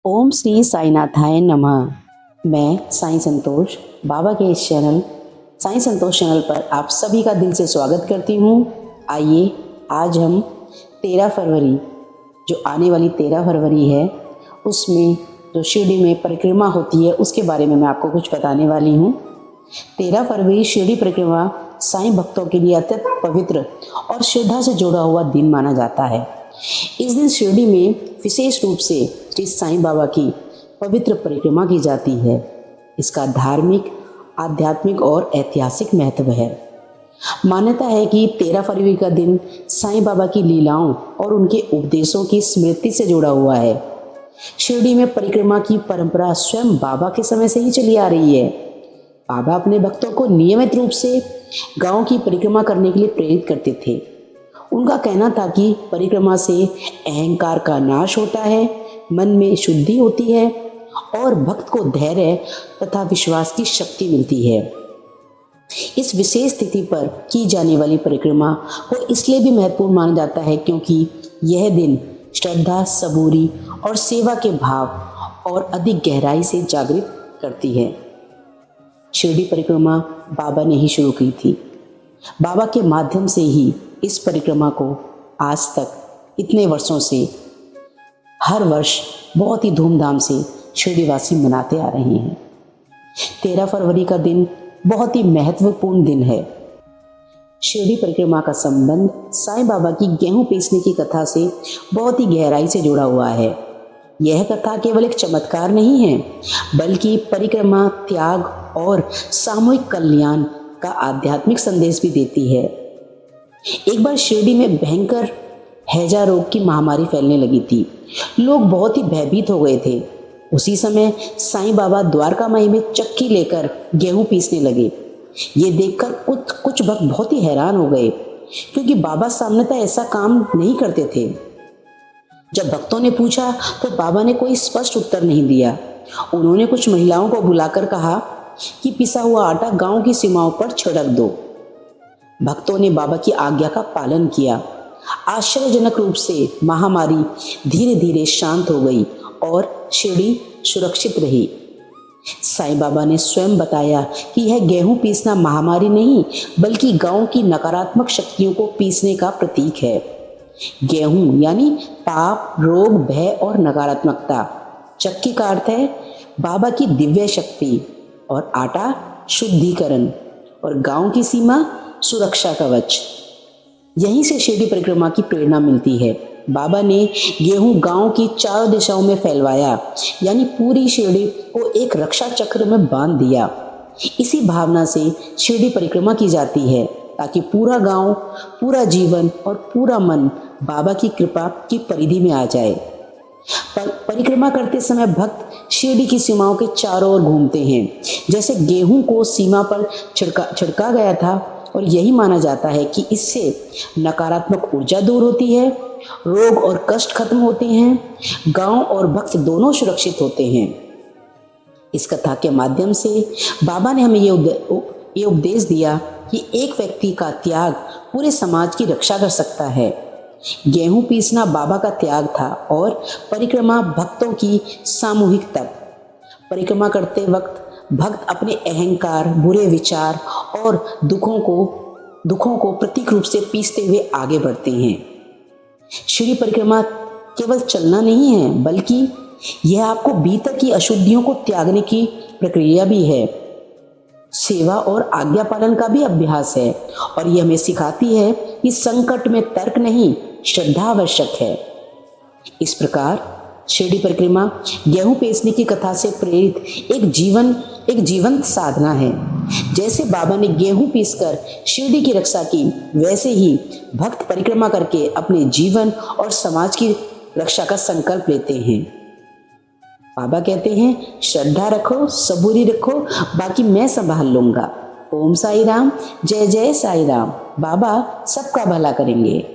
ओम श्री साईनाथाय नमः। मैं साईं संतोष बाबा के इस चैनल साईं संतोष चैनल पर आप सभी का दिल से स्वागत करती हूँ। आइए आज हम 13 फरवरी जो आने वाली 13 फरवरी है उसमें जो शिरडी में परिक्रमा होती है उसके बारे में मैं आपको कुछ बताने वाली हूँ। 13 फरवरी शिरडी परिक्रमा साईं भक्तों के लिए अत्यंत पवित्र और श्रद्धा से जुड़ा हुआ दिन माना जाता है। इस दिन शिरडी में विशेष रूप से श्री साईं बाबा की पवित्र परिक्रमा की जाती है। इसका धार्मिक, आध्यात्मिक और ऐतिहासिक महत्व है। मान्यता है कि 13 फरवरी का दिन साईं बाबा की लीलाओं और उनके उपदेशों की स्मृति से जुड़ा हुआ है। शिरडी में परिक्रमा की परंपरा स्वयं बाबा के समय से ही चली आ रही है। बाबा अपने भक्तों को नियमित रूप से गांव की परिक्रमा करने के लिए प्रेरित करते थे। उनका कहना था कि परिक्रमा से अहंकार का नाश होता है, मन में शुद्धि होती है और भक्त को धैर्य तथा विश्वास की शक्ति मिलती है। इस विशेष तिथि पर की जाने वाली परिक्रमा को इसलिए भी महत्वपूर्ण माना जाता है क्योंकि यह दिन श्रद्धा, सबूरी और सेवा के भाव और अधिक गहराई से जागृत करती है। शिरडी परिक्रमा बाबा ने ही शुरू की थी। बाबा के माध्यम से ही इस परिक्रमा को आज तक इतने वर्षों से हर वर्ष बहुत ही धूमधाम से शिरडीवासी मनाते आ रहे हैं। 13 फरवरी का दिन बहुत ही महत्वपूर्ण दिन है। शिरडी परिक्रमा का संबंध साईं बाबा की गेहूं पीसने की कथा से बहुत ही गहराई से जुड़ा हुआ है। यह कथा केवल एक चमत्कार नहीं है बल्कि परिक्रमा, त्याग और सामूहिक कल्याण का आध्यात्मिक संदेश भी देती है। एक बार शिरडी में भयंकर हैजा रोग की महामारी फैलने लगी थी। लोग बहुत ही भयभीत हो गए थे। उसी समय साईं बाबा द्वारकामाई में चक्की लेकर गेहूं पीसने लगे। ये देखकर कुछ भक्त बहुत ही हैरान हो गए क्योंकि बाबा सामान्यतः ऐसा काम नहीं करते थे। जब भक्तों ने पूछा तो बाबा ने कोई स्पष्ट उत्तर नहीं दिया। उन्होंने कुछ महिलाओं को बुलाकर कहा कि पिसा हुआ आटा गांव की सीमाओं पर छिड़क दो। भक्तों ने बाबा की आज्ञा का पालन किया। आश्चर्यजनक रूप से महामारी धीरे धीरे शांत हो गई और शिरडी सुरक्षित रही। साईं बाबा ने स्वयं बताया कि यह गेहूं पीसना महामारी नहीं बल्कि गांव की नकारात्मक शक्तियों को पीसने का प्रतीक है। गेहूं यानी पाप, रोग, भय और नकारात्मकता। चक्की का अर्थ है बाबा की दिव्य शक्ति और आटा शुद्धिकरण और गांव की सीमा सुरक्षा कवच। यहीं से शिरडी परिक्रमा की प्रेरणा मिलती है। बाबा ने गेहूं गांव की चारों दिशाओं में फैलवाया यानी पूरी शिरडी को एक रक्षा चक्र में बांध दिया। इसी भावना से शिरडी परिक्रमा की जाती है ताकि पूरा गांव, पूरा जीवन और पूरा मन बाबा की कृपा की परिधि में आ जाए। परिक्रमा करते समय भक्त शिरडी की सीमाओं के चारों ओर घूमते हैं। जैसे गेहूं को सीमा पर छिड़का गया था और यही माना जाता है कि इससे नकारात्मक ऊर्जा दूर होती है, रोग और कष्ट खत्म होते हैं, गांव और भक्त दोनों सुरक्षित होते हैं। इस कथा के माध्यम से बाबा ने हमें ये उपदेश दिया कि एक व्यक्ति का त्याग पूरे समाज की रक्षा कर सकता है। गेहूं पीसना बाबा का त्याग था और परिक्रमा भक्तों की सामूहिक तप। परिक्रमा करते वक्त भक्त अपने अहंकार, बुरे विचार और दुखों को प्रतीक रूप से पीसते हुए आगे बढ़ते हैं। शिरडी परिक्रमा केवल चलना नहीं है बल्कि यह आपको भीतर की अशुद्धियों को त्यागने की प्रक्रिया भी है। सेवा और आज्ञा पालन का भी अभ्यास है और यह हमें सिखाती है कि संकट में तर्क नहीं, श्रद्धा आवश्यक है। इस प्रकार शिरडी परिक्रमा गेहूं पीसने की कथा से प्रेरित एक जीवंत साधना है। जैसे बाबा ने गेहूं पीसकर शिरडी की रक्षा की, वैसे ही भक्त परिक्रमा करके अपने जीवन और समाज की रक्षा का संकल्प लेते हैं। बाबा कहते हैं श्रद्धा रखो, सबूरी रखो, बाकी मैं संभाल लूंगा। ओम साई राम, जय जय साई राम। बाबा सबका भला करेंगे।